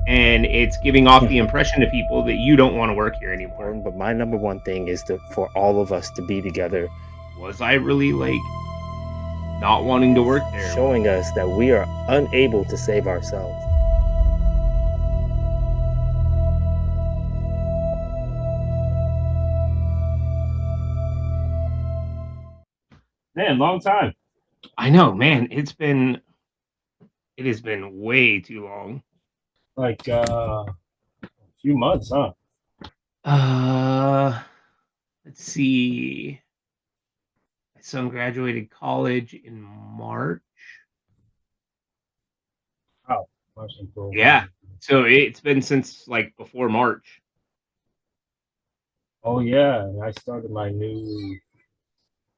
and it's giving off the impression to people that you don't want to work here anymore. important, but my number one thing is for all of us to be together, Was I really like not wanting to work there? showing us that we are unable to save ourselves. Man, long time. I know, man. It has been way too long. Like a few months, huh? Uh, let's see. My son graduated college in March. Oh, March, April, Yeah. May. So it's been since like before March. Oh yeah, I started my new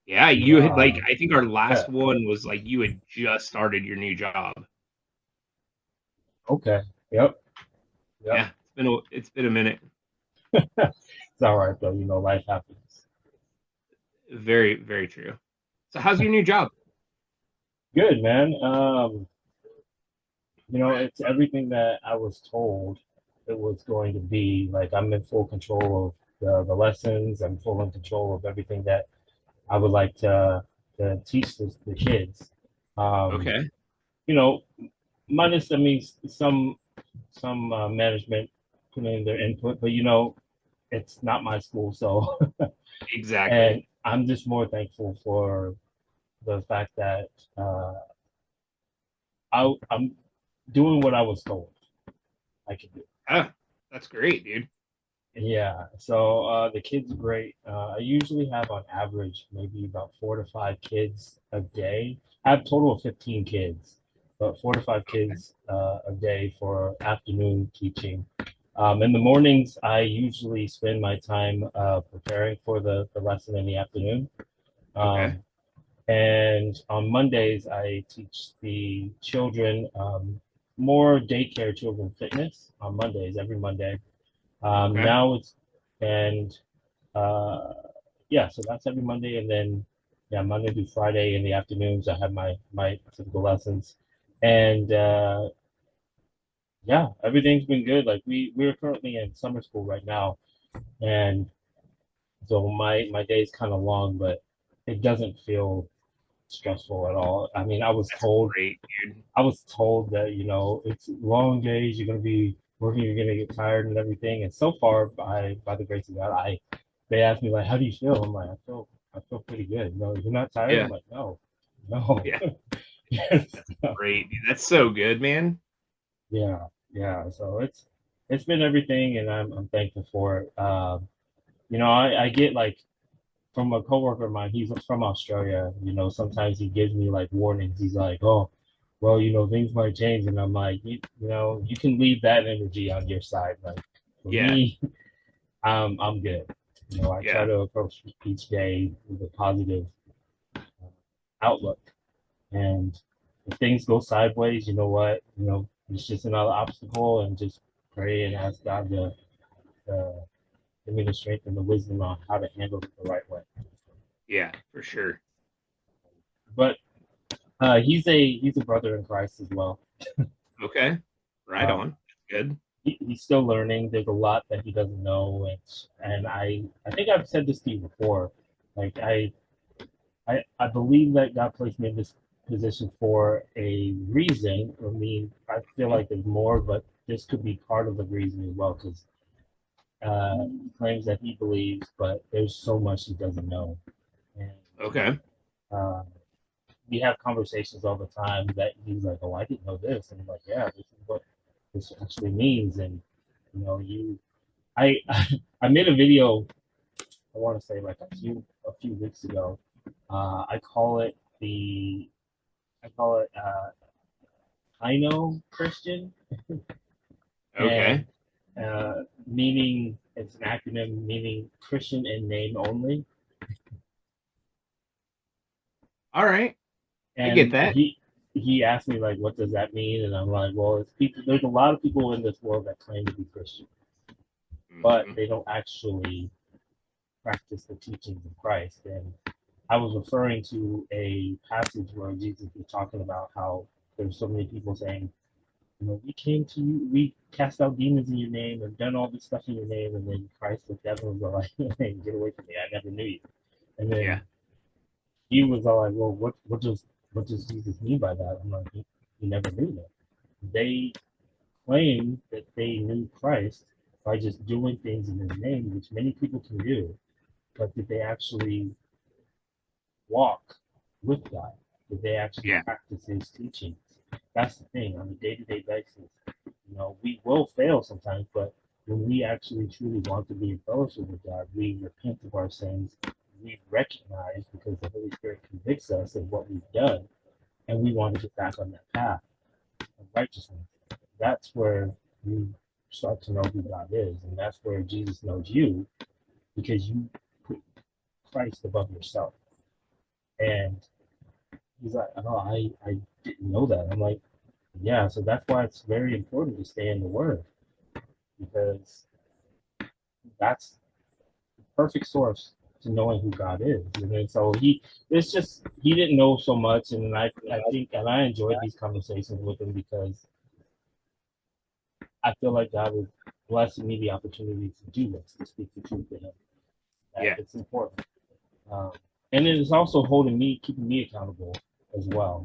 Yeah, you had like job. I think our Yeah. last one was like you had just started your new job. Okay. Yep. Yep. Yeah, it's been a minute. It's all right though. Life happens. Very, very true. So how's your new job? Good, man. It's everything that I was told it was going to be. Like I'm in full control of the lessons. I'm full in control of everything that I would like to teach the kids. Um, Okay. you know, minus I mean some management putting in their input, but it's not my school, so and Exactly. I'm just more thankful for the fact that I'm doing what I was told I could do. Ah, that's great, dude. Yeah, so the kids are great. I usually have on average maybe about 4 to 5 kids a day. I have a total of 15 kids, but 4 to 5 kids a day for afternoon teaching. In the mornings, I usually spend my time preparing for the lesson in the afternoon. Okay. Um, and on Mondays, I teach the children more daycare children fitness on Mondays, every Monday. Okay. Now it's and uh, yeah, so that's every Monday, and then yeah, Monday through Friday in the afternoons, I have my typical lessons, and yeah, everything's been good. Like we're currently in summer school right now, and so my day is kind of long, but it doesn't feel stressful at all. I mean, That's great, dude. I was told that it's long days. You're gonna be working. You're gonna get tired and everything. And so far, by the grace of God, they asked me like, "How do you feel?" I'm like, I feel pretty good. No, you're not tired. I'm Yeah. like, no, no. Yeah. Yes. That's great, dude. That's so good, man. Yeah, yeah. So it's been everything, and I'm thankful for it. I get like from a coworker of mine. He's from Australia. Sometimes he gives me like warnings. He's like, "Oh, well, things might change," and I'm like, you can leave that energy on your side. Like for Yeah. me, I'm good. I try Yeah. to approach each day with a positive outlook, and if things go sideways, you know what? It's just another obstacle, and just pray and ask God to give me the strength and the wisdom on how to handle it the right way. Yeah, for sure. But he's a brother in Christ as well. Okay. Right Um, on. Good. he's still learning. There's a lot that he doesn't know, and I think I've said this to you before. Like I believe that God placed me in this position for a reason. I mean, I feel Mhm. like there's more, but this could be part of the reason as well because he claims that he believes, but there's so much he doesn't know, and Okay. uh, we have conversations all the time that he's like, "Oh, I didn't know this," and I'm like, "Yeah, this is what this actually means." And you, I, I made a video. I want to say like a few weeks ago. I call it I know Christian, and Okay. meaning it's an acronym meaning Christian in name only. All right. I get And that. he asked me like, what does that mean? And I'm like, well, it's people. There's a lot of people in this world that claim to be Christian, but Hmm. they don't actually practice the teachings of Christ. And I was referring to a passage where Jesus was talking about how there's so many people saying we came to you, we cast out demons in your name and done all this stuff in your name, and then Christ looked at him and was like, hey, get away from me, I never knew you. And Yeah. then he was all like, well, what does Jesus mean by that? I'm like, he never knew them. They claim that they knew Christ by just doing things in his name, which many people can do, but did they actually walk with God? Did they actually Yeah. practice his teachings? That's the thing on a day-to-day basis. We will fail sometimes, but when we actually truly want to be in fellowship with God, we repent of our sins. We recognize because the Holy Spirit convicts us of what we've done, and we want to get back on that path of righteousness. That's where you start to know who God is, and that's where Jesus knows you because you put Christ above yourself. And he's like, oh, I didn't know that. I'm like, yeah, so that's why it's very important to stay in the Word because that's the perfect source to knowing who God is. And then so it's just he didn't know so much, and I think and I enjoyed these conversations with him because I feel like God is blessing me the opportunity to do this, to speak the truth to him. That Yeah. it's important. Um, and it is also keeping me accountable as well.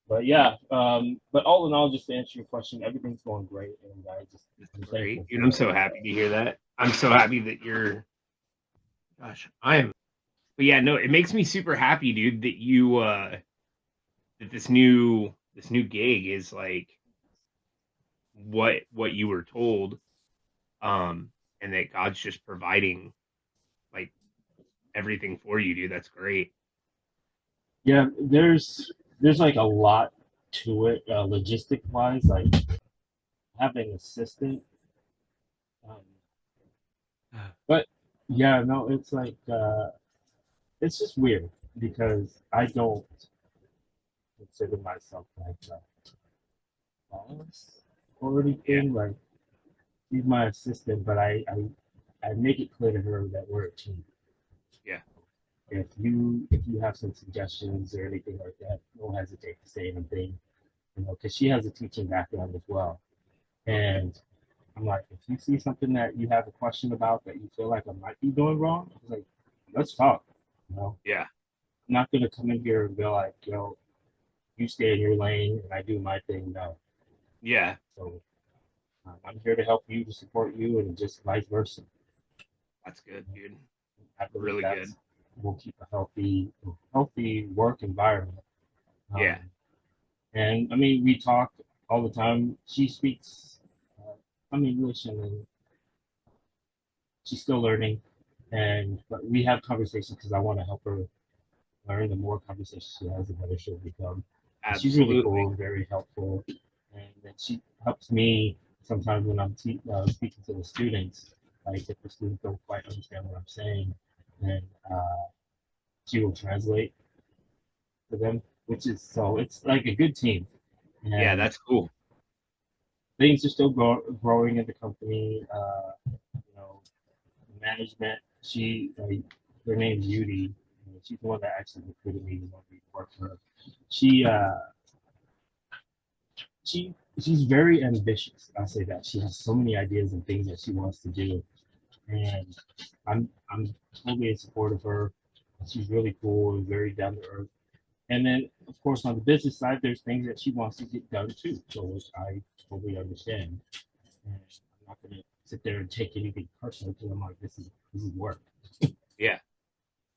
But yeah, but all in all, just to answer your question, everything's going great, and That's I'm great. thankful Dude, for I'm it. so happy to hear that. I'm so happy that gosh, I am. But yeah, no, it makes me super happy, dude, that that this new gig is like what you were told, and that God's just providing like everything for you, dude. That's great. Yeah, there's like a lot to it, logistic wise, like having an assistant. Um, but yeah, no, it's like it's just weird because I don't consider myself like a boss or Yeah. anything. Like she's my assistant, but I make it clear to her that we're a team. Yeah. If you have some suggestions or anything like that, don't hesitate to say anything. Because she has a teaching background as well. Okay. And I'm like, if you see something that you have a question about that you feel like I might be doing wrong, I was like, let's talk. You know, Yeah. I'm not gonna come in here and be like, you stay in your lane and I do my thing. No. Yeah. So I'm here to help you, to support you, and just vice versa. That's good, dude. I believe Really that's good. will keep a healthy work environment. Um, Yeah. and I mean, we talk all the time. She speaks some English, and then she's still learning. But we have conversations because I want to help her learn. The more conversations she has, the better she'll become. And she's really Absolutely. cool and very helpful. And then she helps me sometimes when I'm speaking to the students. Like if the students don't quite understand what I'm saying, then she will translate for them, which is so it's like a good team. Yeah, And that's cool. things are still growing in the company. Management. Her name's Yudi. She's the one that actually recruited me to want me to work for her. She she's very ambitious. I'll say that she has so many ideas and things that she wants to do, and I'm totally in support of her. She's really cool and very down to earth. And then, of course, on the business side, there's things that she wants to get done too, so which I totally understand. And I'm not gonna sit there and take anything personal because I'm like, this is work. Yeah.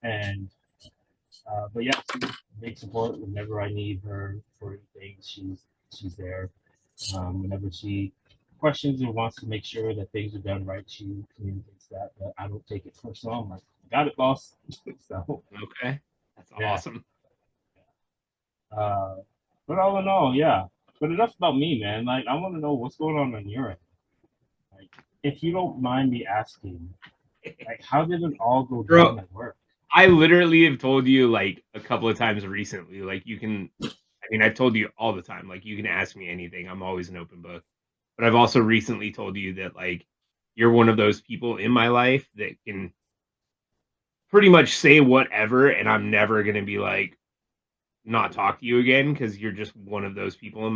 And but yeah, she's big support whenever I need her for anything. She's there. Whenever she questions or wants to make sure that things are done right, she communicates that. But I don't take it personal. I'm like, got it, boss. So Okay. That's yeah. awesome. Uh, but all in all, yeah. But enough about me, man. Like, I want to know what's going on your end. Like, if you don't mind me asking, like, how did it all go Bro, down at work? I literally have told you like a couple of times recently. Like I mean, I've told you all the time, like you can ask me anything. I'm always an open book. But I've also recently told you that like you're one of those people in my life that can pretty much say whatever and I'm never gonna be like, not talk to you again because you're just one of those people in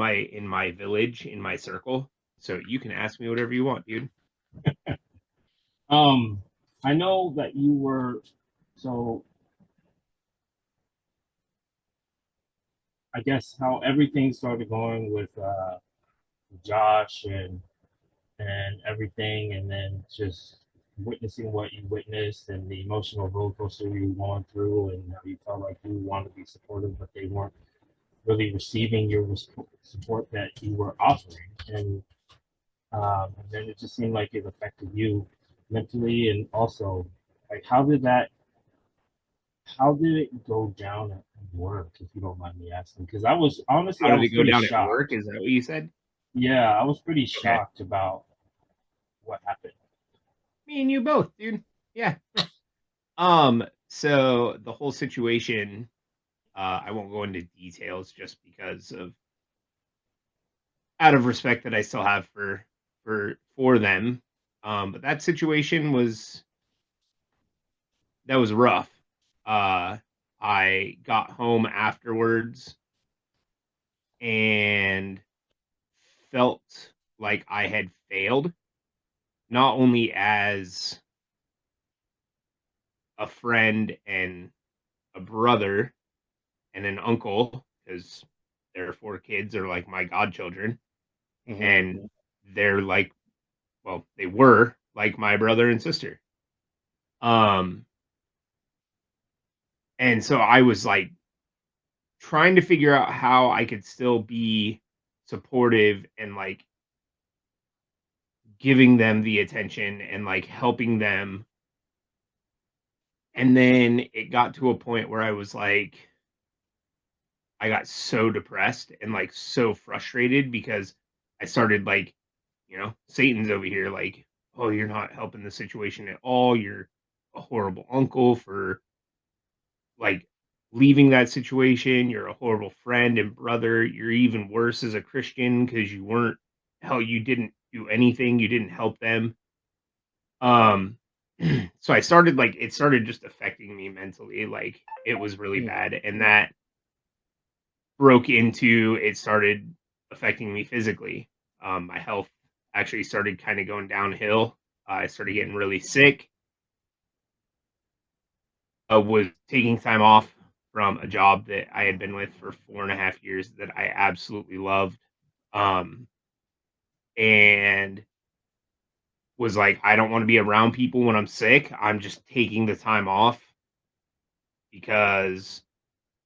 my village, in my circle. So you can ask me whatever you want, dude. I know that you were so. I guess how everything started going with Josh and everything, and then just witnessing what you witnessed and the emotional roller coaster you were going through, and how you felt like you wanted to be supportive, but they weren't really receiving your support that you were offering, and then it just seemed like it affected you mentally, and also like how did it go down at work, if you don't mind me asking? Because I was honestly How I did it was go pretty down at work? shocked. Is that what you said? Yeah, I was pretty Okay. shocked about what happened. Me and you both, dude. Yeah. So the whole situation, I won't go into details just because of out of respect that I still have for them. But that situation was rough. Uh, I got home afterwards and felt like I had failed, not only as a friend and a brother and an uncle, because their 4 kids are like my godchildren, Hmm. and they're like, well, they were like my brother and sister. Um, and so I was like trying to figure out how I could still be supportive and like giving them the attention and like helping them. And then it got to a point where I was like, I got so depressed and like so frustrated because I started like, Satan's over here like, oh, you're not helping the situation at all. You're a horrible uncle for like leaving that situation. You're a horrible friend and brother. You're even worse as a Christian because you weren't hell, you didn't do anything. You didn't help them. Um so I started like it started just affecting me mentally. Like it was really bad. And that broke into it started affecting me physically. My health actually started kind of going downhill. I started getting really sick. Was taking time off from a job that I had been with for 4.5 years that I absolutely loved. Um, and was like, I don't want to be around people when I'm sick. I'm just taking the time off because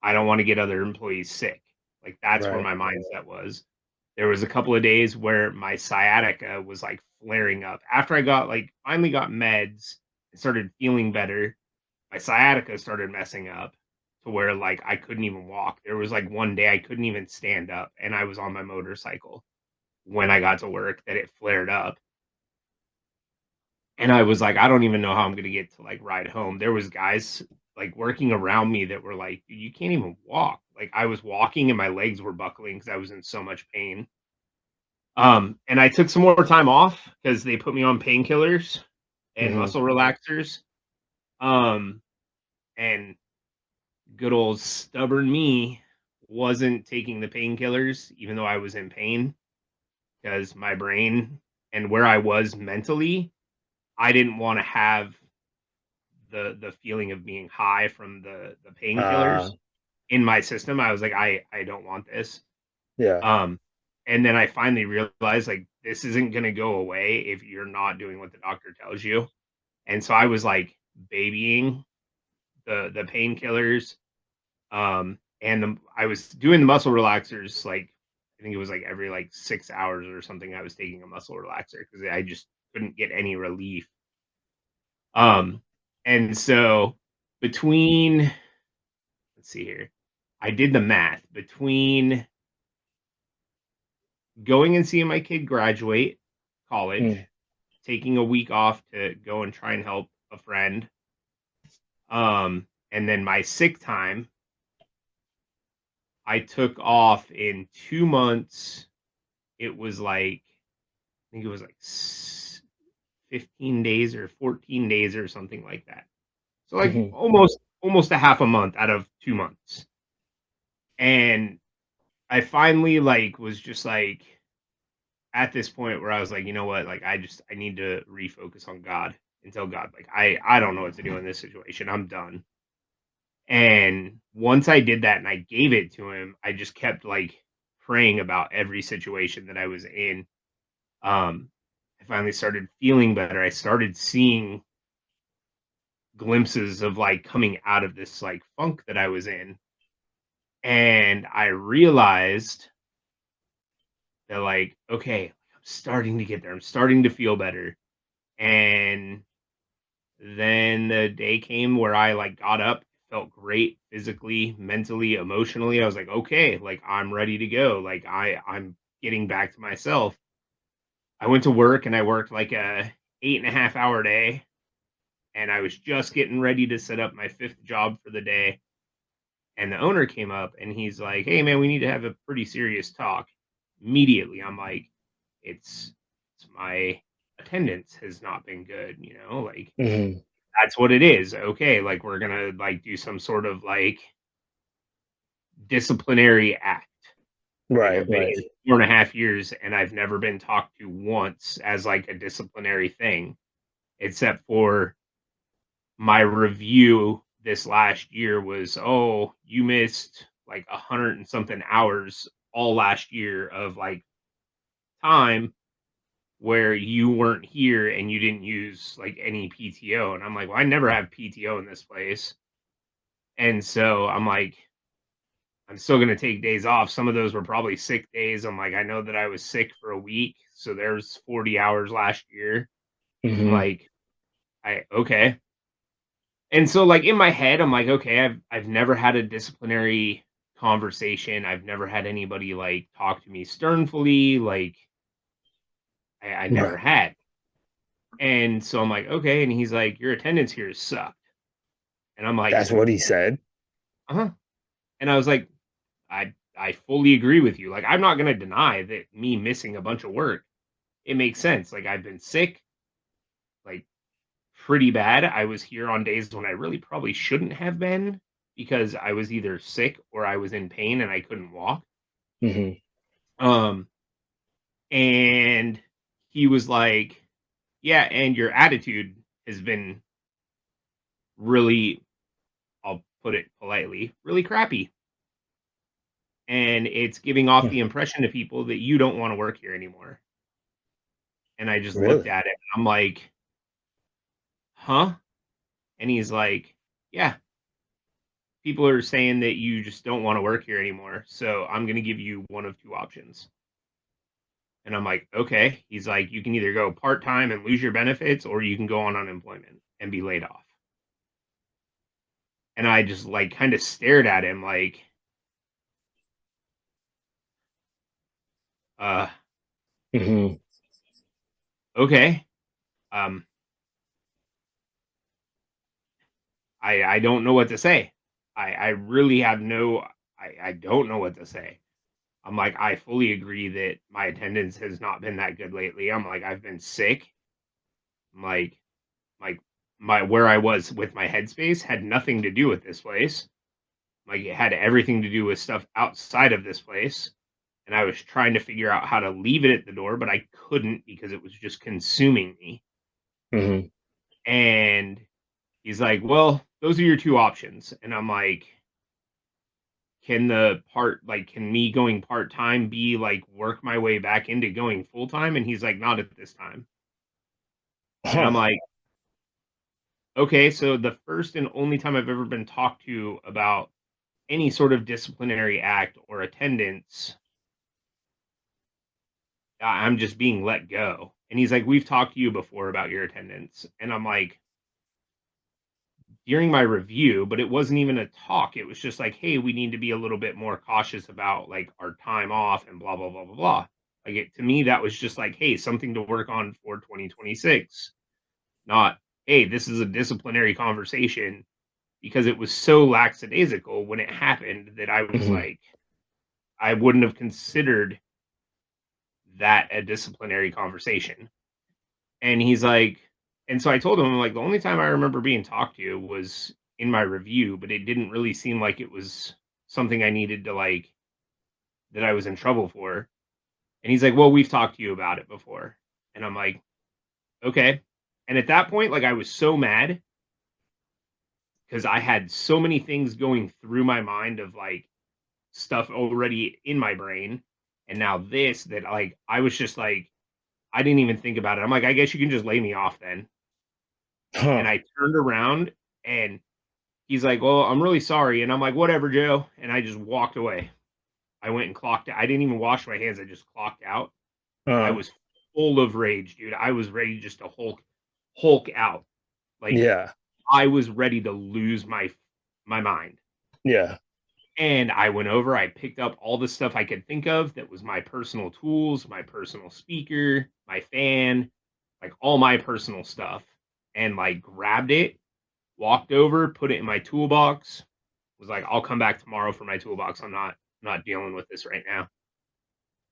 I don't want to get other employees sick. Like that's where Right. my mindset was. There was a couple of days where my sciatica was like flaring up. After I got like finally got meds and started feeling better, my sciatica started messing up to where like I couldn't even walk. There was like one day I couldn't even stand up and I was on my motorcycle when I got to work that it flared up. And I was like, I don't even know how I'm gonna get to like ride home. There was guys like working around me that were like, you can't even walk. Like I was walking and my legs were buckling because I was in so much pain. And I took some more time off because they put me on painkillers and Hmm. muscle relaxers. Um, and good old stubborn me wasn't taking the painkillers, even though I was in pain, because my brain and where I was mentally, I didn't want to have the feeling of being high from the painkillers Uh, in my system. I was like, I don't want this. yeah. Um, and then I finally realized like this isn't gonna go away if you're not doing what the doctor tells you. And so I was like babying the painkillers. And I was doing the muscle relaxers like I think it was like every like 6 hours or something. I was taking a muscle relaxer because I just couldn't get any relief. Um, and so between let's see here, I did the math between going and seeing my kid graduate Mm. college, taking a week off to go and try and help a friend, and then my sick time, I took off in 2 months. It was like I think it was like 15 days or 14 days or something like that. So like Hmm. almost a half a month out of 2 months. And I finally, like, was just, like, at this point where I was like, "You know what? Like, I need to refocus on God and tell God, like, I don't know what to do in this situation. I'm done." And once I did that and I gave it to him, I just kept, like, praying about every situation that I was in. Um, I finally started feeling better. I started seeing glimpses of, like, coming out of this, like, funk that I was in, and I realized that, like, okay, I'm starting to get there. I'm starting to feel better. And then the day came where I, like, got up, felt great physically, mentally, emotionally. I was like, "Okay, like, I'm ready to go. Like, I'm getting back to myself." I went to work and I worked, like, a 8.5-hour day, and I was just getting ready to set up my 5th job for the day, and the owner came up and he's like, "Hey, man, we need to have a pretty serious talk." Immediately, I'm like, "It's my attendance has not been good," like, Hmm. that's what it is. Okay, like, we're gonna, like, do some sort of, like, disciplinary act. Like, Right, I've been right. here 4.5 years, and I've never been talked to once as, like, a disciplinary thing, except for my review this last year was, "Oh, you missed, like, 100 and something hours all last year of, like, time where you weren't here and you didn't use, like, any PTO." And I'm like, "Well, I never have PTO in this place." And so I'm like, I'm still gonna take days off. Some of those were probably sick days. I'm like, I know that I was sick for a week, so there's 40 hours last year. I'm Hmm. like, I okay. And so, like, in my head, I'm like, okay, I've never had a disciplinary conversation. I've never had anybody, like, talk to me sternfully. Like, I never Right. had. And so I'm like, okay. And he's like, your attendance here sucked. And I'm like, That's what he said. uh-huh. And I was like, I fully agree with you. Like, I'm not gonna deny that me missing a bunch of work, it makes sense. Like, I've been sick, like, pretty bad. I was here on days when I really probably shouldn't have been because I was either sick or I was in pain and I couldn't walk. Hmm. Um, and he was like, "Yeah, and your attitude has been really, I'll put it politely, really crappy. And it's giving off the impression to people that you don't want to work here anymore." And I just looked Really? at it. I'm like, "Huh?" And he's like, "Yeah, people are saying that you just don't want to work here anymore. So I'm going to give you one of two options." And I'm like, "Okay." He's like, "You can either go part time and lose your benefits, or you can go on unemployment and be laid off." And I just, like, kind of stared at him like, uh, Hmm. okay. Um, I don't know what to say. I really have no, I don't know what to say. I'm like, I fully agree that my attendance has not been that good lately. I'm like, I've been sick. I'm like my where I was with my headspace had nothing to do with this place. Like, it had everything to do with stuff outside of this place. And I was trying to figure out how to leave it at the door, but I couldn't because it was just consuming me. Hmm. And he's like, "Well, those are your two options." And I'm like, can me going part-time be like work my way back into going full-time? And he's like, "Not at this time." And I'm Huh. like, okay, so the first and only time I've ever been talked to about any sort of disciplinary act or attendance, I'm just being let go. And he's like, "We've talked to you before about your attendance." And I'm like, during my review, but it wasn't even a talk. It was just like, "Hey, we need to be a little bit more cautious about, like, our time off and blah, blah, blah, blah, blah." Like, to me, that was just like, "Hey, something to work on for 2026." Not, "Hey, this is a disciplinary conversation," because it was so lackadaisical when it happened that I was Hmm. like, I wouldn't have considered that a disciplinary conversation. And he's like, and so I told him, I'm like, "The only time I remember being talked to was in my review, but it didn't really seem like it was something I needed to like that I was in trouble for. And he's like, "Well, we've talked to you about it before." And I'm like, "Okay." And at that point, like I was so mad because I had so many things going through my mind of like stuff already in my brain. And now this that like I was just like, I didn't even think about it. I'm like, I guess you can just lay me off then. And Huh. I turned around and he's like, "Well, I'm really sorry." And I'm like, "Whatever, Joe." And I just walked away. I went and clocked out. I didn't even wash my hands. I just clocked out. I Uh, was full of rage, dude. I was ready just to Hulk out. Like yeah. I was ready to lose my mind. Yeah. And I went over, I picked up all the stuff I could think of that was my personal tools, my personal speaker, my fan, like all my personal stuff, and like grabbed it, walked over, put it in my toolbox, was like, I'll come back tomorrow for my toolbox. I'm not dealing with this right now.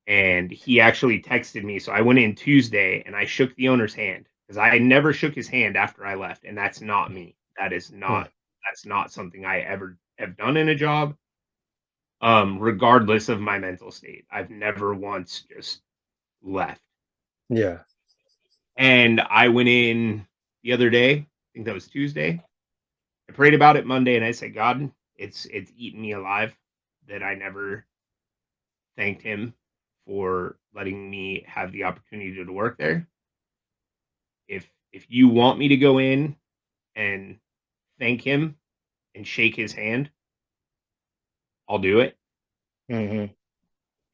And he actually texted me. So I went in Tuesday and I shook the owner's hand because I never shook his hand after I left. And that's not me. Hmm. That's not something I ever have done in a job. Regardless of my mental state. I've never once just left. Yeah. And I went in the other day, I think that was Tuesday. I prayed about it Monday and I said, God, it's eaten me alive that I never thanked him for letting me have the opportunity to work there. If you want me to go in and thank him and shake his hand, I'll do it. Hmm.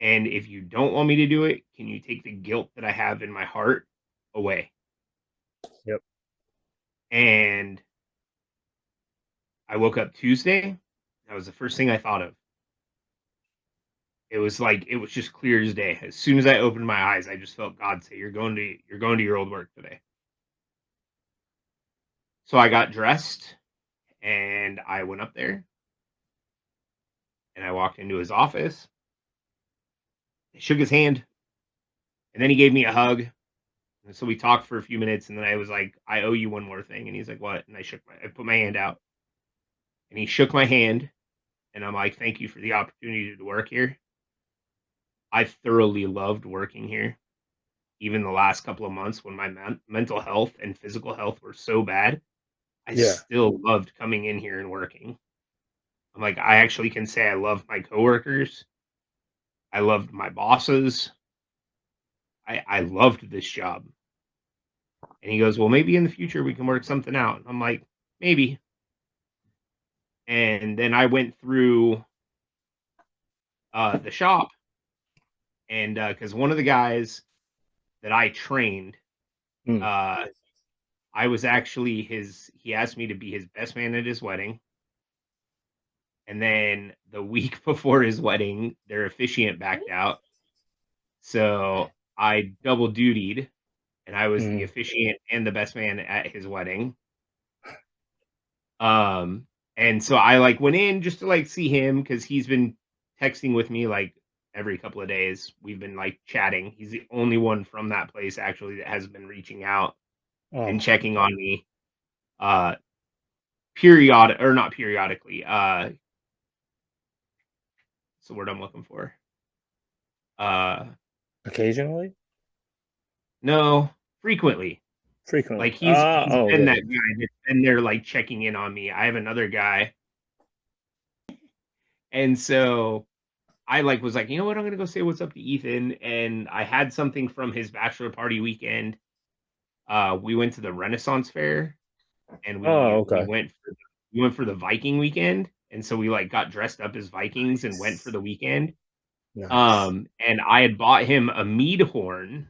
And if you don't want me to do it, can you take the guilt that I have in my heart away? Yep. And I woke up Tuesday. That was the first thing I thought of. It was like it was just clear as day. As soon as I opened my eyes, I just felt God say, You're going to your old work today." So I got dressed and I went up there and I walked into his office. I shook his hand and then he gave me a hug. And so we talked for a few minutes and then I was like, "I owe you one more thing." And he's like, "What?" And I put my hand out and he shook my hand and I'm like, "Thank you for the opportunity to work here." I thoroughly loved working here. Even the last couple of months when my mental health and physical health were so bad, I Yeah. still loved coming in here and working. I'm like, I actually can say I love my coworkers. I loved my bosses. I loved this job. And he goes, "Well, maybe in the future we can work something out." I'm like, maybe. And then I went through the shop and because one of the guys that I trained, Mm. uh, I was actually he asked me to be his best man at his wedding. And then the week before his wedding, their officiant backed out. So I double dutied and I was the Mm. officiant and the best man at his wedding. Um, and so I like went in just to like see him because he's been texting with me like every couple of days. We've been like chatting. He's the only one from that place actually that has been reaching out and Oh, checking on me uh periodic or not periodically. It's the word I'm looking for. Uh occasionally? no, frequently. Frequently. Like, he's Oh, been that okay. guy that's been there, like, checking in on me. I have another guy, and so I, like, was like, "You know what? I'm gonna go say what's up to Ethan," and I had something from his bachelor party weekend. We went to the Renaissance Fair, and Oh, we okay. went for the Viking weekend, and so we, like, got dressed up as Vikings and went for Nice. the weekend. Nice. And I had bought him a mead horn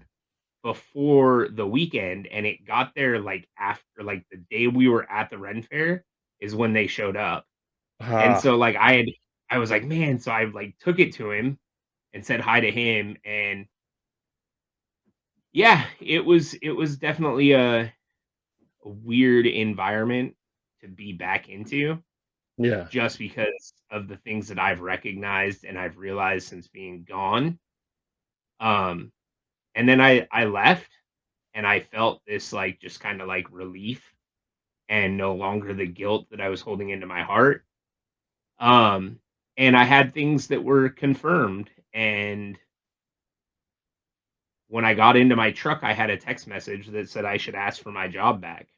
before the weekend, and it got there, like, after like, the day we were at the Ren Fair is when they showed up. And Ah, so, like, I was like, "Man," so I, like, took it to him and said hi to him, and yeah, it was definitely a weird environment to be back into yeah. just because of the things that I've recognized and I've realized since being gone. Um, and then I left, and I felt this, like, just kinda, like, relief and no longer the guilt that I was holding into my heart. Um, And I had things that were confirmed, and when I got into my truck, I had a text message that said I should ask for my job back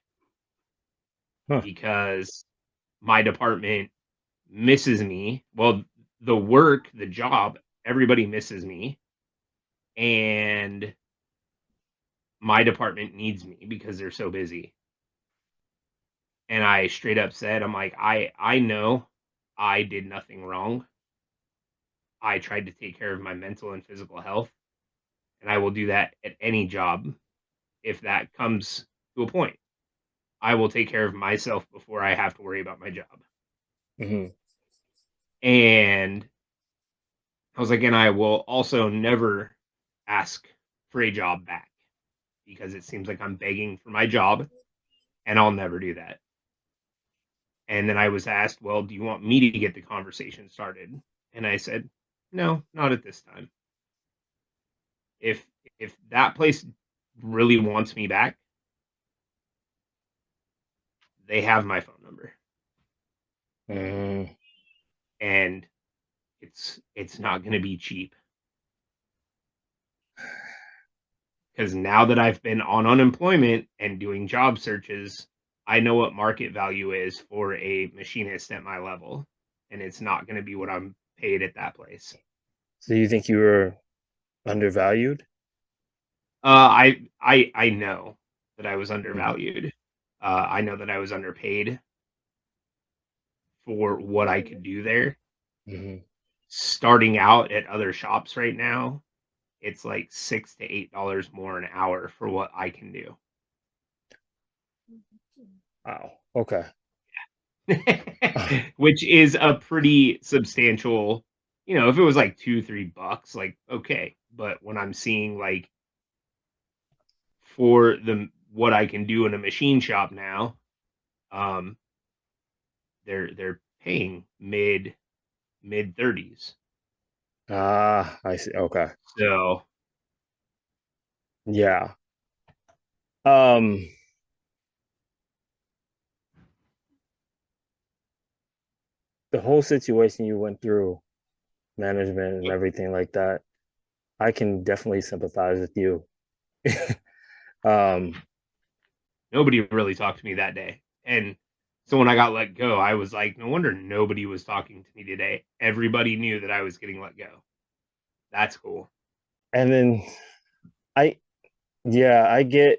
Huh. because my department misses me. Well, the job, everybody misses me, and my department needs me because they're so busy. And I straight up said, I'm like, I know I did nothing wrong. I tried to take care of my mental and physical health, and I will do that at any job if that comes to a point. I will take care of myself before I have to worry about my job. Hmm. And I was like, and I will also never ask for a job back because it seems like I'm begging for my job, and I'll never do that. And then I was asked, well, do you want me to get the conversation started? And I said, no, not at this time. If if that place really wants me back, they have my phone number. Mm. And it's not going to be cheap. Because now that I've been on unemployment and doing job searches, I know what market value is for a machinist at my level, and it's not going to be what I'm paid at that place. So you think you were undervalued? I know that I was Mm. undervalued. I know that I was underpaid for what I could do there. Hmm. Starting out at other shops right now, it's like $6 to $8 more an hour for what I can do. Wow. Okay. Which is a pretty substantial, if it was like 2, $3, like, okay. But when I'm seeing like for the what I can do in a machine shop now, um, they're paying mid 30s. Ah, I see. Okay. So Yeah. Um, the whole situation you went through, management and everything like that, I can definitely sympathize with you. Um, nobody really talked to me that day. And so when I got let go, I was like, no wonder nobody was talking to me today. Everybody knew that I was getting let go. That's cool. and then I, yeah, I get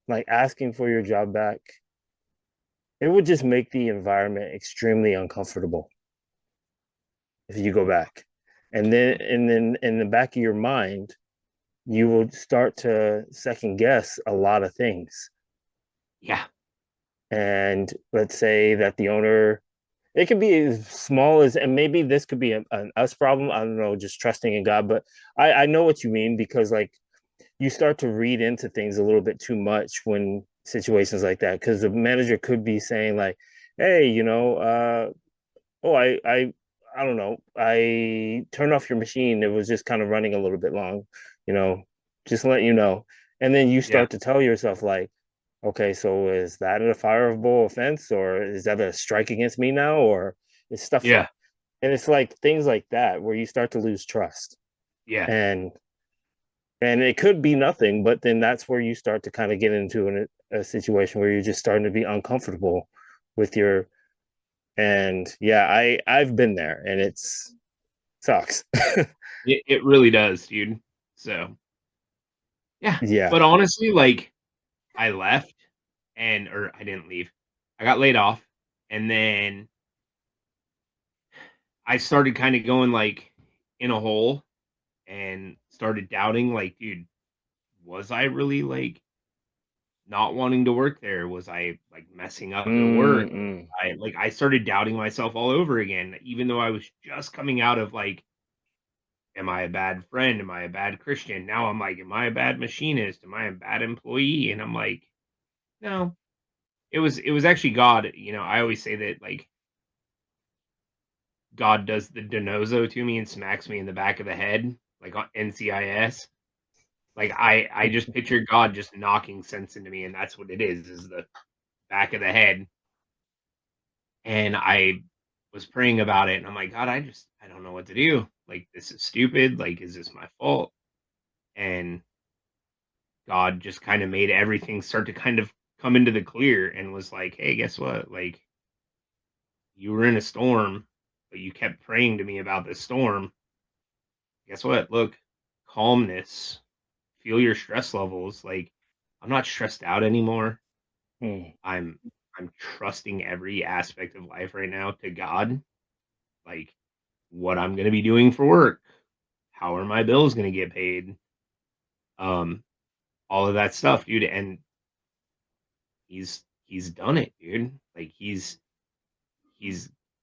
like asking for your job back. It would just make the environment extremely uncomfortable if you go back. And then in the back of your mind, you will start to second guess a lot of things. Yeah. And let's say that the owner, it could be as small as, and maybe this could be an us problem. I don't know, just trusting in God. But I know what you mean because like you start to read into things a little bit too much when situations like that. Because the manager could be saying like, "Hey, oh, I don't know, I turned off your machine. It was just kind of running a little bit long, you know, just let you know." And then you Yeah. start to tell yourself like, okay, so is that a fireable offense or is that a strike against me now? Or it's stuff, Yeah. and it's like things like that where you start to lose trust. Yeah. And it could be nothing, but then that's where you start to kind of get into a situation where you're just starting to be uncomfortable with your, and yeah, I've been there and it's sucks. It really does, dude. So, yeah. Yeah. But honestly, like, I left or I didn't leave. I got laid off, and then I started kinda going, like, in a hole and started doubting, like, "Dude, was I really, like, not wanting to work there? Was I, like, messing up at work?" Mm-mm. I started doubting myself all over again, even though I was just coming out of, like, am I a bad friend? Am I a bad Christian? Now I'm like, am I a bad machinist? Am I a bad employee? And I'm like, no. It was actually God. I always say that like God does the denozo to me and smacks me in the back of the head, like on NCIS. Like I just picture God just knocking sense into me, and that's what it is the back of the head. And was praying about it, and I'm like, God, I don't know what to do. Like, this is stupid. Like, is this my fault? And God just kind of made everything start to kind of come into the clear and was like, hey, guess what? Like, you were in a storm, but you kept praying to me about this storm. Guess what? Look, calmness, feel your stress levels. Like, I'm not stressed out anymore. Mm. I'm I'm trusting every aspect of life right now to God. Like, what I'm gonna be doing for work, how are my bills gonna get paid, um, all of that stuff, dude. And he's done it, dude. Like, he's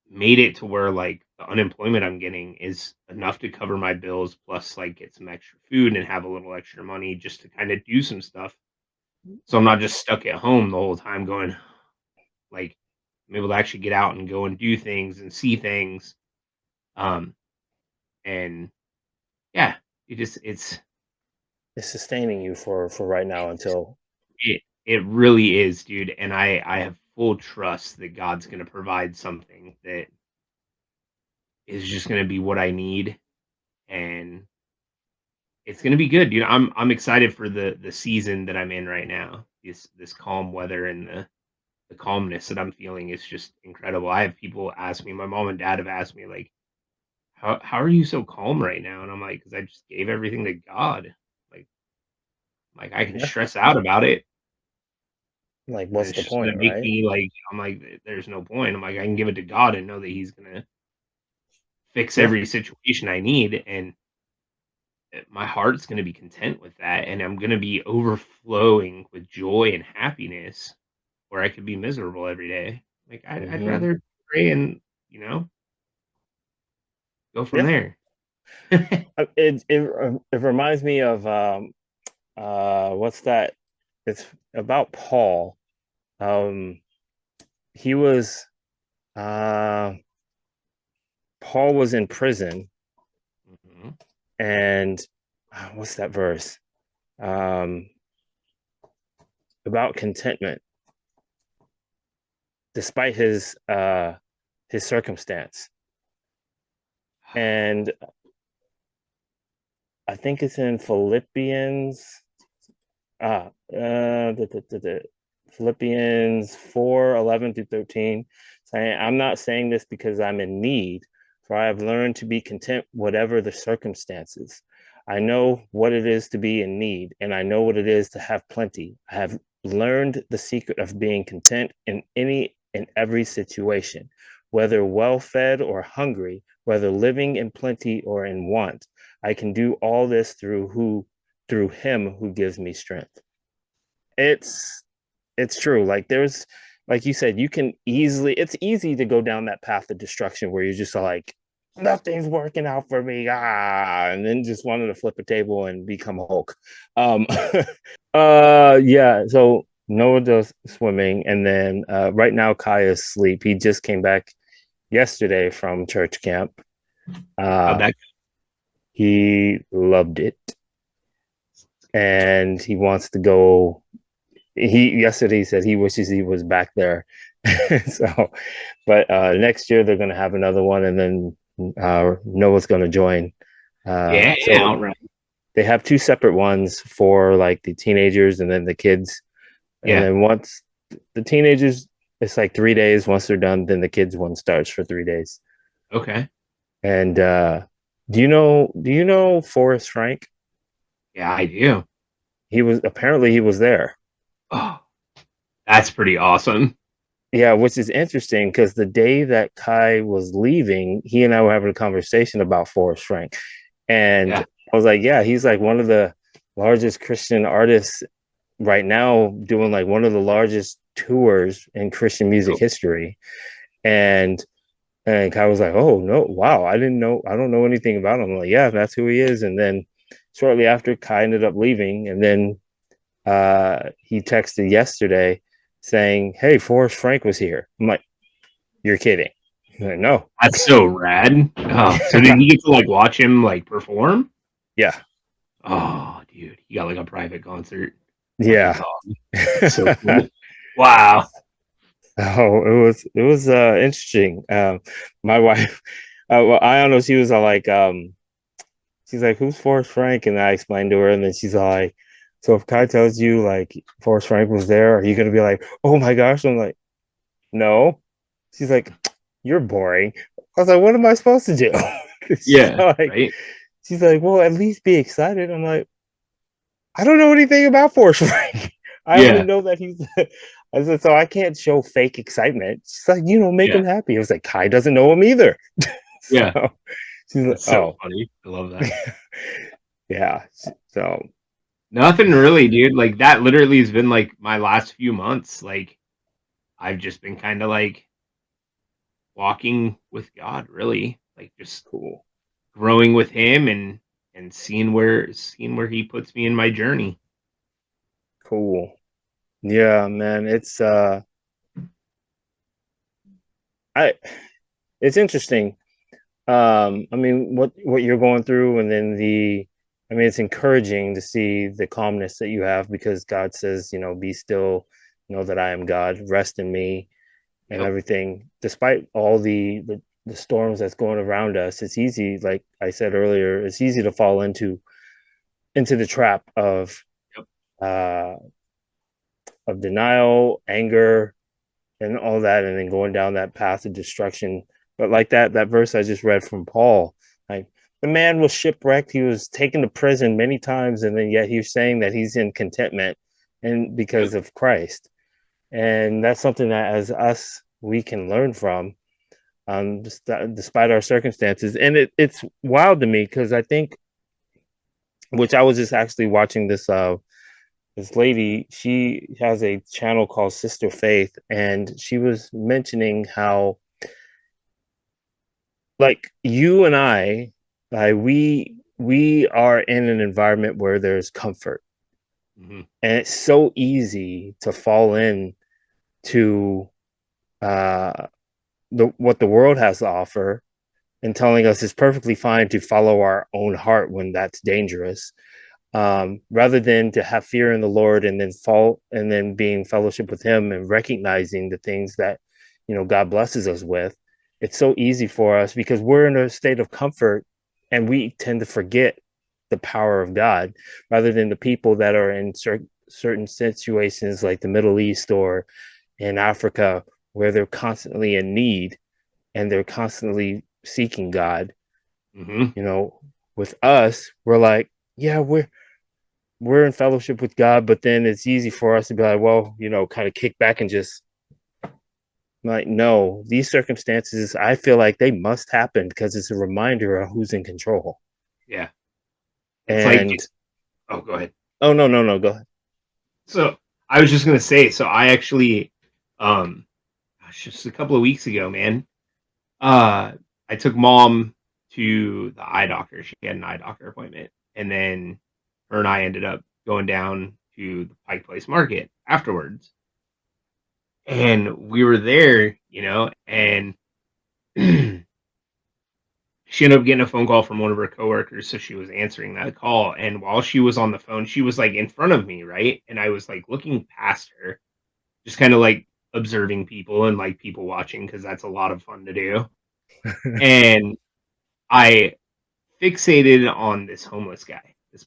made it to where, like, the unemployment I'm getting is enough to cover my bills, plus, like, get some extra food and have a little extra money just to kind of do some stuff. So I'm not just stuck at home the whole time going, like, I'm able to actually get out and go and do things and see things. Um, and yeah, It's sustaining you for right now it's until. it really is, dude. And I have full trust that God's gonna provide something that is just gonna be what I need, and it's gonna be good, dude. I'm excited for the season that I'm in right now. This calm weather and the calmness that I'm feeling is just incredible. I have people ask me, my mom and dad have asked me, like, how are you so calm right now? And I'm like, because I just gave everything to God. Like like I can Yeah, stress out about it, like and what's it's the just gonna point, make right? me like, I'm like, there's no point. I'm like, I can give it to God and know that He's gonna fix Yeah. every situation I need, and my heart's gonna be content with that, and I'm gonna be overflowing with joy and happiness where I could be miserable every day. Like, I'd Hmm. rather pray and, you know, go from Yeah. there. It reminds me of what's that? It's about Paul. Um, he was uh Paul was in prison, Mhm. and what's that verse? Um, about contentment despite his circumstance. And I think it's in Philippians. Philippians 4:11-13, saying, I'm not saying this because I'm in need, for I have learned to be content whatever the circumstances. I know what it is to be in need, and I know what it is to have plenty. I have learned the secret of being content in any and every situation, whether well fed or hungry, whether living in plenty or in want. I can do all this through him who gives me strength. It's it's true. Like there's like you said, you can easily it's easy to go down that path of destruction where you're just like, nothing's working out for me. And then just wanted to flip a table and become Hulk. Um yeah, so Noah does swimming, and then right now Kai is asleep. He just came back yesterday from church camp. How'd Uh that he loved it, and he wants to go. He yesterday he said he wishes he was back there. So, but next year they're going to have another one, and then Noah's going to join. Yeah, So outright. they have two separate ones for like the teenagers and then the kids. And Yeah, then once the teenagers, it's like 3 days. Once they're done, then the kids one starts for 3 days. okay. And do you know Forrest Frank? Yeah, I do. He was there. Oh, that's pretty awesome. Yeah, which is interesting because the day that Kai was leaving, he and I were having a conversation about Forrest Frank. And Yeah. I was like, yeah, he's like one of the largest Christian artists right now, doing like one of the largest tours in Christian music Yep. history. And and Kai was like, oh no, wow, I don't know anything about him. I'm like, yeah, that's who he is. And then shortly after, Kai ended up leaving, and then he texted yesterday saying, "Hey, Forrest Frank was here." I'm like, "You're kidding?" I'm like, no. That's so rad. Oh, so did you get to, like, watch him, like, perform? Yeah, Oh, dude, you got, like, a private concert. My yeah. god. That's so cool. Wow. Oh, it was interesting. My wife, well, I don't know. She was all like, she's like, "Who's Forrest Frank?" And I explained to her, and then she's all like, "So if Kai tells you like Forrest Frank was there, are you gonna be like, oh my gosh?" I'm like, "No." She's like, "You're boring." I was like, "What am I supposed to do?" She's Yeah, like, right. she's like, "Well, at least be excited." I'm like, "I don't know anything about Forrest Frank. I only Yeah, know that he's." I said, "So I can't show fake excitement." She's like, "Make yeah, him happy." I was like, "Kai doesn't know him either." yeah. So she's like, That's so "Oh, funny. I love that. yeah." So Nothing really, dude. Like that literally has been like my last few months. Like I've just been kind of like walking with God, really. Like just cool, growing with him and seeing where he puts me in my journey. cool. Yeah, man, I it's interesting. I mean, what you're going through, and then I mean, it's encouraging to see the calmness that you have because God says, be still, know that I am God, rest in me, and Yep. everything. Despite all the storms that's going around us, it's easy, like I said earlier, it's easy to fall into the trap Yep. uh of denial, anger, and all that, and then going down that path of destruction. But like that verse I just read from Paul, like the man was shipwrecked, he was taken to prison many times, and then yet he's saying that he's in contentment and Yep. because of Christ. And that's something that as us we can learn from, despite our circumstances. And it's wild to me because I think, which I was just actually watching this lady, she has a channel called Sister Faith, and she was mentioning how, like, you and I, like, we are in an environment where there's comfort, Hmm. and it's so easy to fall in to uh the what the world has to offer, and telling us it's perfectly fine to follow our own heart when that's dangerous, rather than to have fear in the Lord and then fall and then being fellowship with Him and recognizing the things that God blesses us with. It's so easy for us because we're in a state of comfort, and we tend to forget the power of God, rather than the people that are in certain situations like the Middle East or in Africa, where they're constantly in need and they're constantly seeking God. Hmm. You know, with us, we're like, yeah, we're in fellowship with God, but then it's easy for us to be like, well, kind of kick back and just like, no, these circumstances, I feel like they must happen because it's a reminder of who's in control. Yeah. It's like And it's oh, go ahead. oh, no, no, no, go ahead. So I was just gonna say, so I actually gosh, just a couple of weeks ago, man. Uh I took mom to the eye doctor. She had an eye doctor appointment. And then her and I ended up going down to the Pike Place Market afterwards. And we were there, and she ended up getting a phone call from one of her coworkers, so she was answering that call, and while she was on the phone, she was, like, in front of me, right? And I was, like, looking past her, just kinda, like, observing people and, like, people watching because that's a lot of fun to do, and I fixated on this homeless guy, this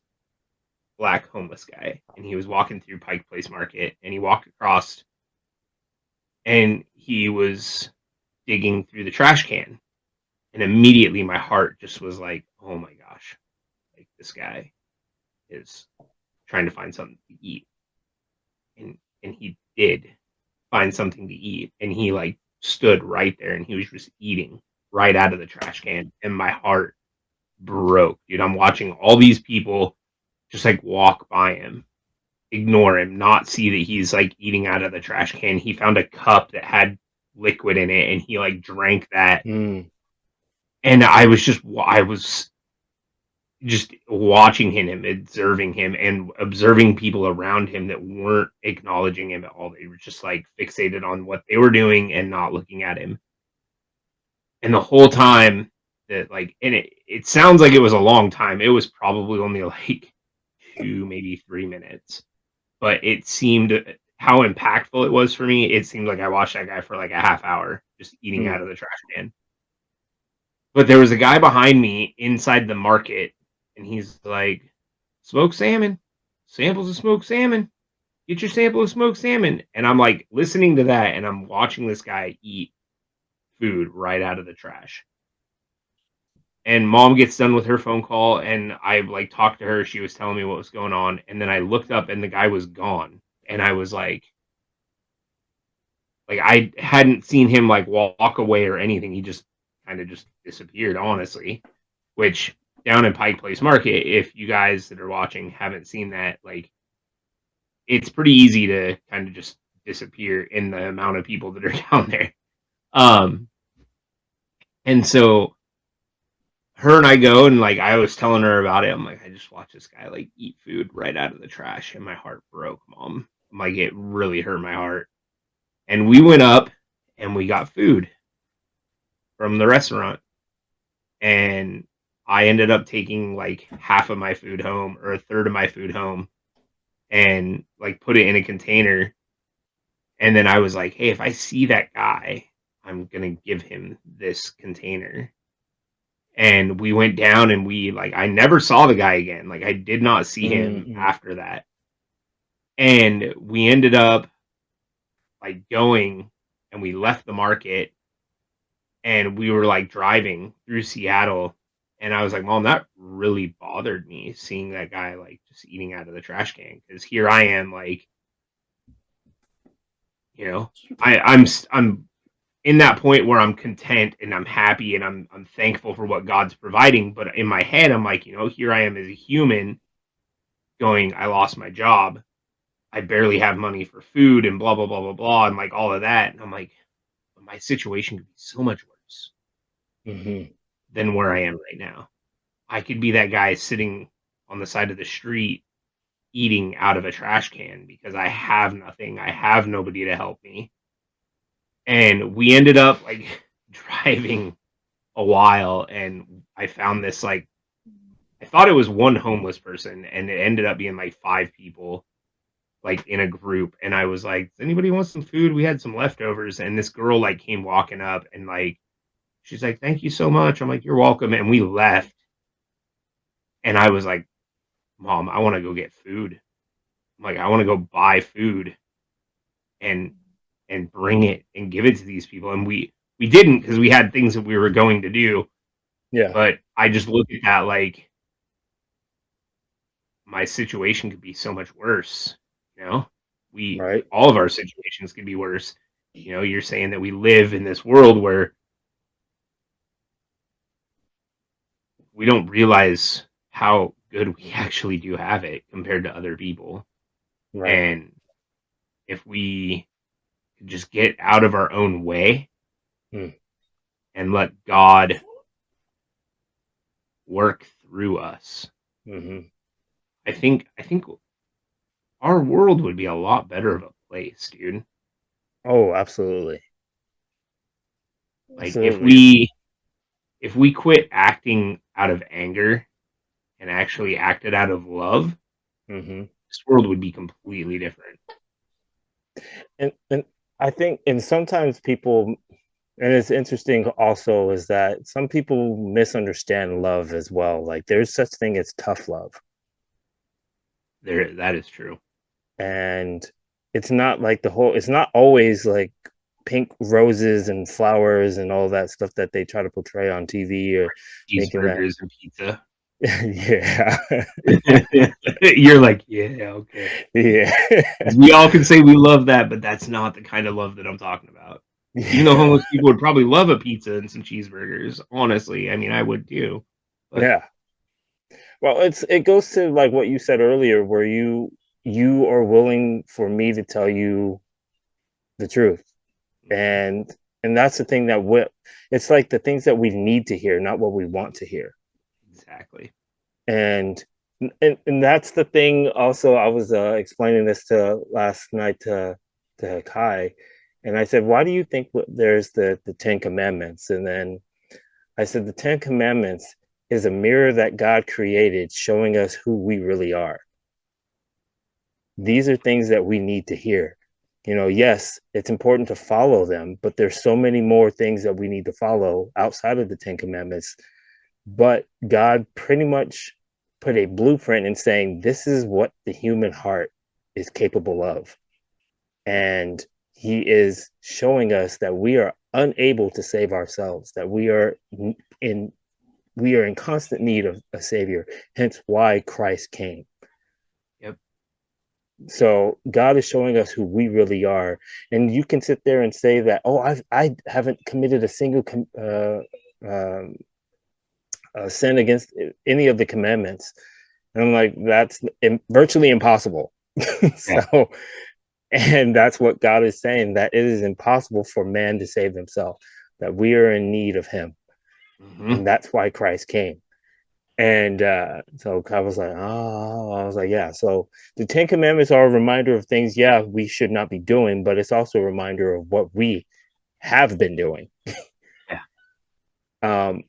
black homeless guy, and he was walking through Pike Place Market, and he walked across, and he was digging through the trash can, and immediately my heart just was like, "Oh my gosh, like, this guy is trying to find something to eat." And he did find something to eat, and he, like, stood right there, and he was just eating right out of the trash can, and my heart broke, dude. I'm watching all these people just, like, walk by him, ignore him, not see that he's, like, eating out of the trash can. He found a cup that had liquid in it, and he, like, drank that, Mm, and I was just watching him, observing him, and observing people around him that weren't acknowledging him at all. They were just, like, fixated on what they were doing and not looking at him. And the whole time that, like, and it sounds like it was a long time. It was probably only, like, 2, maybe 3 minutes, but it seemed how impactful it was for me, it seemed like I watched that guy for like a half hour just eating Mm. out of the trash can. But there was a guy behind me inside the market, and he's like, "Smoked salmon, samples of smoked salmon. Get your sample of smoked salmon." And I'm like listening to that, and I'm watching this guy eat food right out of the trash. And mom gets done with her phone call, and I like talked to her. She was telling me what was going on, and then I looked up, and the guy was gone. And I was like I hadn't seen him like walk away or anything. He just kind of just disappeared, honestly. Which down in Pike Place Market, if you guys that are watching haven't seen that, like it's pretty easy to kind of just disappear in the amount of people that are down there. Um, and so her and I go, and like I was telling her about it. I'm like, I just watched this guy like eat food right out of the trash, and my heart broke, mom. I'm like, it really hurt my heart. And we went up and we got food from the restaurant, and I ended up taking like half of my food home or a third of my food home and like put it in a container. And then I was like, hey, if I see that guy, I'm going to give him this container. And we went down, and we like, I never saw the guy again. Like, I did not see him Mm-hmm. after that. And we ended up like going, and we left the market, and we were like driving through Seattle, and I was like, "Mom, that really bothered me seeing that guy like just eating out of the trash can." Because here I am, like, you know, I'm in that point where I'm content and I'm happy and I'm thankful for what God's providing. But in my head, I'm like, here I am as a human going, I lost my job, I barely have money for food, and blah blah blah blah blah, and like all of that, and I'm like, my situation could be so much worse Mm-hmm. than where I am right now. I could be that guy sitting on the side of the street eating out of a trash can because I have nothing. I have nobody to help me. And we ended up like driving a while, and I found this like I thought it was one homeless person, and it ended up being like five people like in a group. And I was like, does anybody want some food? We had some leftovers. And this girl like came walking up, and like she's like, thank you so much. I'm like, you're welcome. And we left. And I was like, Mom, I want to go get food. I'm like, I want to go buy food and bring it and give it to these people. And we didn't, because we had things that we were going to do. Yeah. But I just look at that like my situation could be so much worse. You know, we Right. all of our situations could be worse. You're saying that we live in this world where we don't realize how good we actually do have it compared to other people. Right. And if we could just get out of our own way Mm. and let God work through us, Mm-hmm. I think our world would be a lot better of a place, dude. Oh, absolutely. Like Absolutely. if we quit acting out of anger and actually acted out of love, Mm-hmm. this world would be completely different. And I think, and sometimes people, and it's interesting also, is that some people misunderstand love as well. Like there's such thing as tough love, There, that is true. and it's not like it's not always like pink roses and flowers and all that stuff that they try to portray on TV or making that. Cheeseburgers and pizza. Yeah. You're like, yeah, okay. Yeah. We all can say we love that, but that's not the kind of love that I'm talking about. Even though Yeah. homeless people would probably love a pizza and some cheeseburgers, honestly. I mean, I would too. But Yeah. Well, it goes to like what you said earlier, where you are willing for me to tell you the truth, mhm, and that's the thing that it's like the things that we need to hear, not what we want to hear, exactly. and that's the thing. Also, I was explaining this to last night to Kai, and I said, "Why do you think there's the Ten Commandments?" And then I said, "The Ten Commandments is a mirror that God created, showing us who we really are. These are things that we need to hear. Yes, it's important to follow them, but there's so many more things that we need to follow outside of the 10 commandments. But God pretty much put a blueprint in saying this is what the human heart is capable of. And he is showing us that we are unable to save ourselves, that in we are in constant need of a savior, hence why Christ came. Yep. So God is showing us who we really are, and you can sit there and say that, oh, I haven't committed a single sin against any of the commandments, and I'm like, that's virtually impossible. Yeah. So, and that's what God is saying, that it is impossible for man to save himself, that we are in need of him, and that's why Christ came. And so I was like, oh, I was like, yeah. So the 10 Commandments are a reminder of things, yeah, we should not be doing, but it's also a reminder of what we have been doing. Yeah. Um,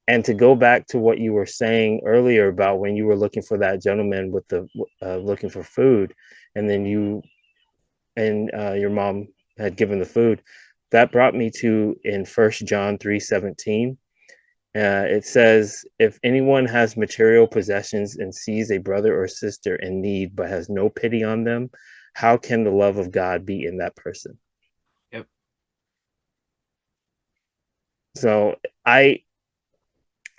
and to go back to what you were saying earlier about when you were looking for that gentleman with the looking for food, and then you and your mom had given the food, that brought me to in First John 3:17. It says, if anyone has material possessions and sees a brother or sister in need but has no pity on them, how can the love of God be in that person? Yep. So I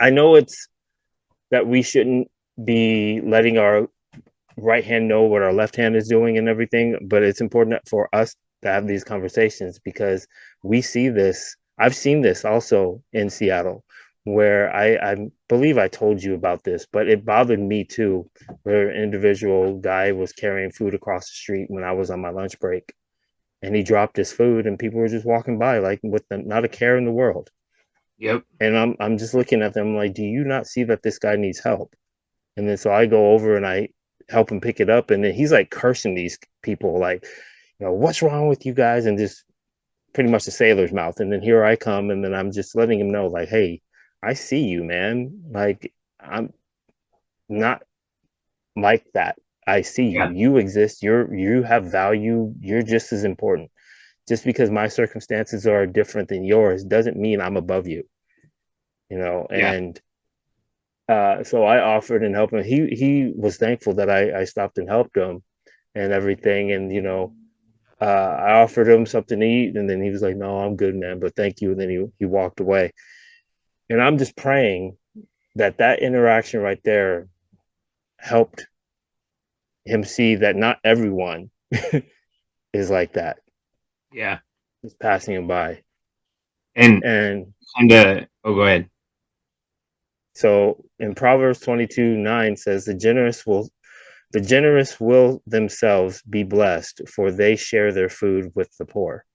know it's that we shouldn't be letting our right hand know what our left hand is doing and everything, but it's important for us to have these conversations because we see this. I've seen this also in Seattle, where I believe I told you about this, but it bothered me too, where an individual guy was carrying food across the street when I was on my lunch break, and he dropped his food, and people were just walking by like with not a care in the world. Yep. And I'm just looking at them like, do you not see that this guy needs help? And then so I go over and I help him pick it up. And then he's like cursing these people, like, what's wrong with you guys? And just pretty much the sailor's mouth. And then here I come. And then I'm just letting him know, like, hey, I see you, man. Like, I'm not like that. I see you. Yeah. You exist. You have value. You're just as important. Just because my circumstances are different than yours doesn't mean I'm above you. Yeah. And so I offered and helped him. He was thankful that I stopped and helped him and everything. And I offered him something to eat, and then he was like, "No, I'm good, man, but thank you." And then he walked away. And I'm just praying that that interaction right there helped him see that not everyone is like that, Yeah. just passing him by. And And oh, go ahead. so in Proverbs 22:9 says, the generous will themselves be blessed, for they share their food with the poor.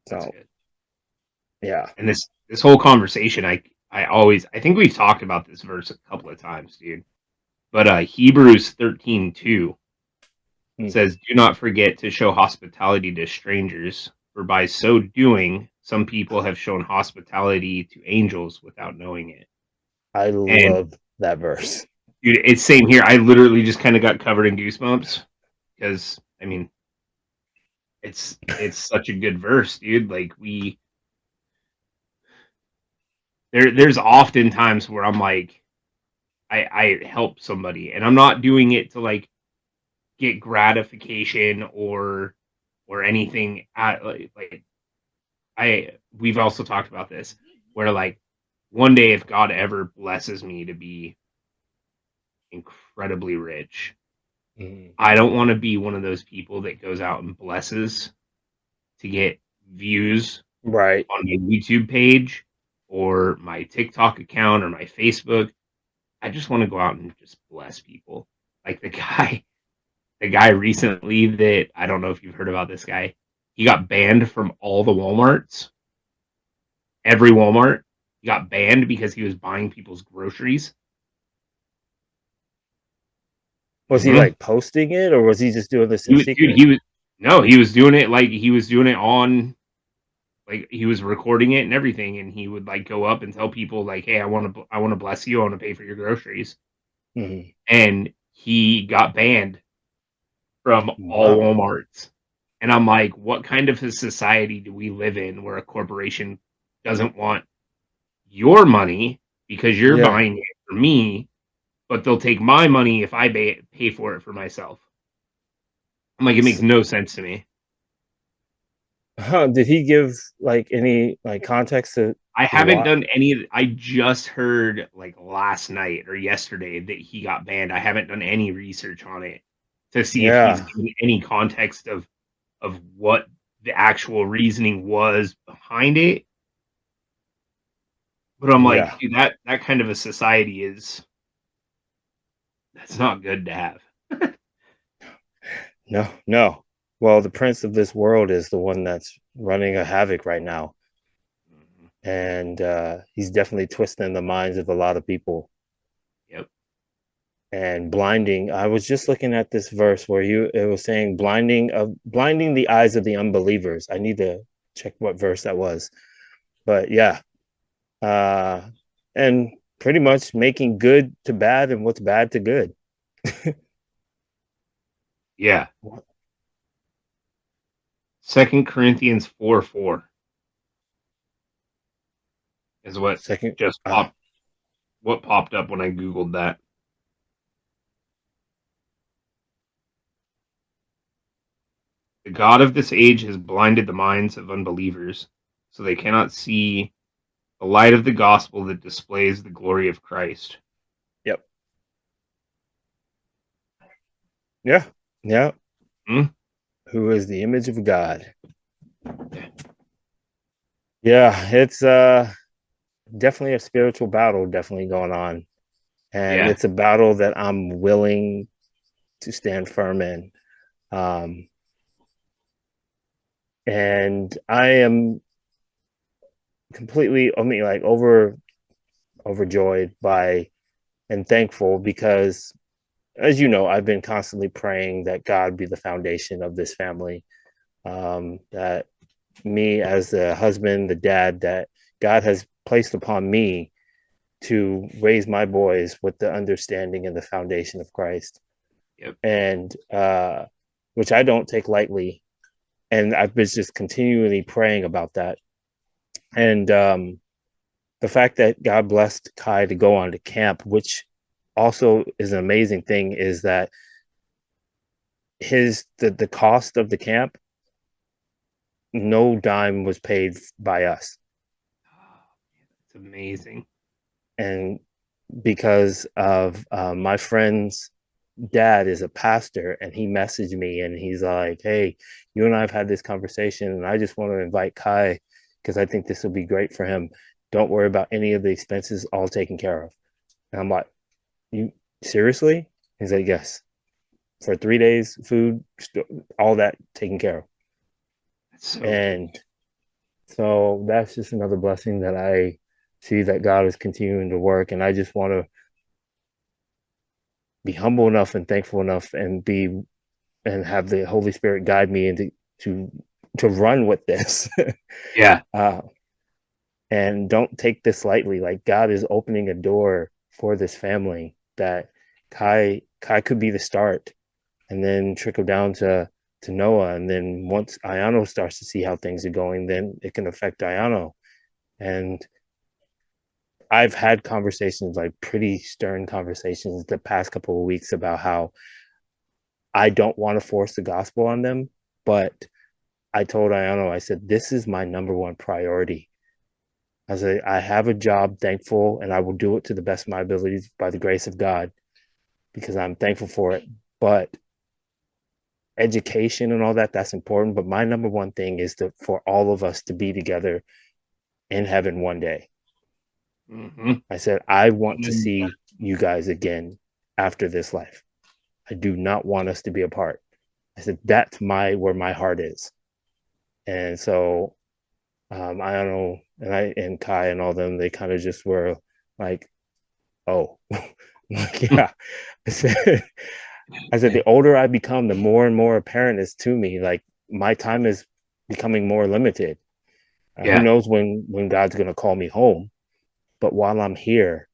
That's So, good. yeah. And this whole conversation, I think we've talked about this verse a couple of times, dude. But Hebrews 13:2 says, "Do not forget to show hospitality to strangers, for by so doing, some people have shown hospitality to angels without knowing it." I And love that verse. dude, it's same here. I literally just kind of got covered in goosebumps because I mean, it's such a good verse, dude. Like there's often times where I'm like, I help somebody, and I'm not doing it to like get gratification or anything. Like we've also talked about this, where like one day if God ever blesses me to be incredibly rich, I don't want to be one of those people that goes out and blesses to get views Right. on my YouTube page or my TikTok account or my Facebook. I just want to go out and just bless people. Like the guy recently that I don't know if you've heard about this guy. He got banned from all the Walmarts. Every Walmart. He got banned because he was buying people's groceries. Was he Mm-hmm. like posting it, or was he just doing this in Dude, secret? he was doing it like he was doing it on like he was recording it and everything, and he would like go up and tell people like, "Hey, I want to bless you. I want to pay for your groceries." Mm-hmm. And he got banned from all Wow. Walmarts. And I'm like, what kind of a society do we live in where a corporation doesn't want your money because you're Yeah. buying it for me, but they'll take my money if I pay for it for myself? I'm like, it makes no sense to me. Did he give like any like context to I haven't why? done any. I just heard like last night or yesterday that he got banned. I haven't done any research on it to see if he's Yeah. given any context of what the actual reasoning was behind it. But I'm like, Yeah. dude, that kind of a society is that's not good to have. No, no. Well, the prince of this world is the one that's running a havoc right now. Mhm. And he's definitely twisting the minds of a lot of people Yep. and blinding. I was just looking at this verse where it was saying blinding the eyes of the unbelievers. I need to check what verse that was. But yeah. Uh and pretty much making good to bad and what's bad to good. Yeah. Second Corinthians 4:4 is what Second just popped up when I Googled that. The God of this age has blinded the minds of unbelievers, so they cannot see the light of the gospel that displays the glory of Christ. Yep. Yeah. Yeah. Hmm? Who is the image of God. Yeah. Yeah, it's definitely a spiritual battle definitely going on. And Yeah. it's a battle that I'm willing to stand firm in. Um, and I am completely, I mean, like overjoyed by and thankful because, as you know, I've been constantly praying that God be the foundation of this family. That me as the husband, the dad, that God has placed upon me to raise my boys with the understanding and the foundation of Christ, Yep. and which I don't take lightly. And I've been just continually praying about that. And the fact that God blessed Kai to go on to camp, which also is an amazing thing, is that the cost of the camp, no dime was paid by us, It's amazing. and because of my friend's dad is a pastor, and he messaged me and he's like, hey, you and I've had this conversation and I just want to invite Kai because I think this will be great for him. Don't worry about any of the expenses, all taken care of. And I'm like, you seriously? He's like, yes, for 3 days, food, all that taken care of. That's so good. And so that's just another blessing that I see that God is continuing to work. And I just want to be humble enough and thankful enough and have the Holy Spirit guide me into to to run with this. Yeah. uh, and don't take this lightly. Like God is opening a door for this family that Kai could be the start, and then trickle down to Noah, and then once Ayano starts to see how things are going, then it can affect Ayano. And I've had conversations, like pretty stern conversations, the past couple of weeks about how I don't want to force the gospel on them, but I told Ayano, I said, this is my number one priority. I said, I have a job, thankful, and I will do it to the best of my abilities by the grace of God because I'm thankful for it. But education and all that, that's important. But my number one thing is for all of us to be together in heaven one day. Hmm. I said, I want to see you guys again after this life. I do not want us to be apart. I said, that's where my heart is. And so I don't know, and Kai and all them, they kind of just were like, oh, like, yeah. I said, the older I become, the more and more apparent is to me, like my time is becoming more limited. Who Yeah. knows when God's gonna call me home? But while I'm here,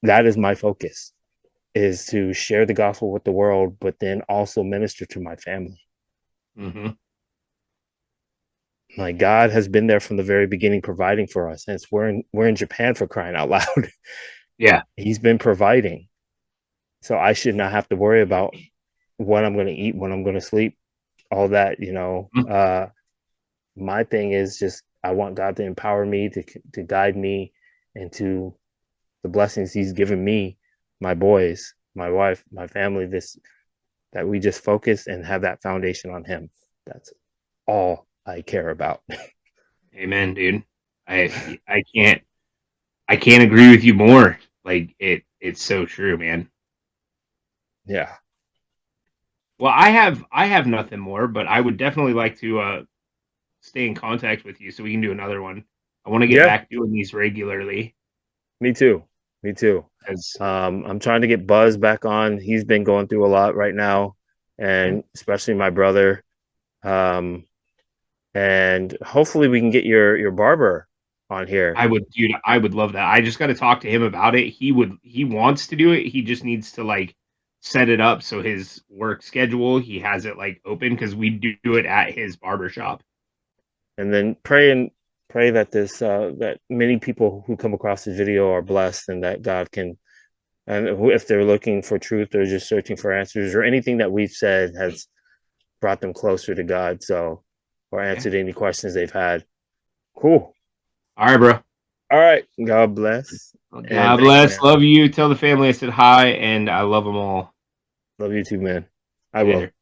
that is my focus. is to share the gospel with the world, but then also minister to my family. Mm-hmm. My God has been there from the very beginning, providing for us. And we're in Japan, for crying out loud. Yeah. He's been providing, so I should not have to worry about when I'm going to eat, when I'm going to sleep, all that. My thing is just I want God to empower me to guide me into the blessings He's given me, my boys, my wife, my family. That we just focus and have that foundation on Him. That's all I care about. Amen, dude. I can't agree with you more. Like it's so true, man. Yeah. Well, I have nothing more, but I would definitely like to stay in contact with you so we can do another one. I want to get Yeah. back doing these regularly. Me too. Me too. As I'm trying to get Buzz back on. He's been going through a lot right now, and especially my brother. And hopefully we can get your barber on here. I would love that. I just got to talk to him about it. He wants to do it. He just needs to like set it up so his work schedule, he has it like open because we do it at his barber shop. And then pray that that many people who come across this video are blessed, and that God can, and if they're looking for truth or just searching for answers, or anything that we've said has brought them closer to God, so, or answered any questions they've had. Cool. All right, bro. All right. God bless. And God thank you, bless. man. Love you. Tell the family I said hi, and I love them all. Love you too, man. See I you will. later.